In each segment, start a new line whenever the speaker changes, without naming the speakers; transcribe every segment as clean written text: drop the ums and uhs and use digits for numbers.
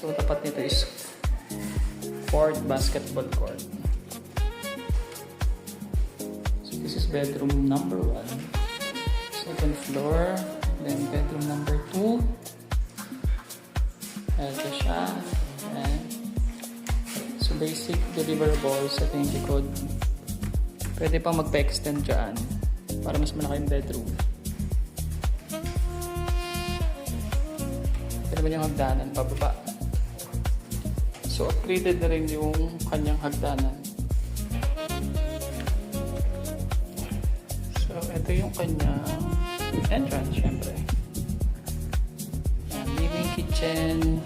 So tapat nito is court, basketball court. So this is bedroom number 1. Second floor. Then bedroom number 2. Ito siya. Ayan. So basic deliverables. Ito yung likod. Pwede pang magpa-extend dyan para mas malaki yung bedroom. Ito naman yung hagdanan pababa. So upgraded na rin yung kanyang hagdanan. So ito yung kanyang entrance syempre. Ayan, living kitchen.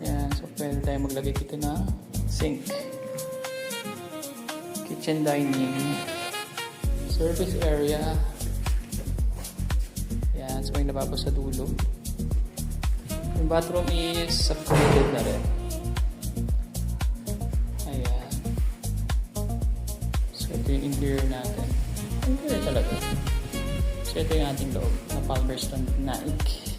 Ayan, so pwede tayo maglagay dito na sink. Kitchen dining. Service area. Ayan, so may lababo sa dulo. Yung bathroom is upgraded na rin. Ayan. So ito yung interior natin. Interior talaga. So ito yung ating loob na Palmerston Nike.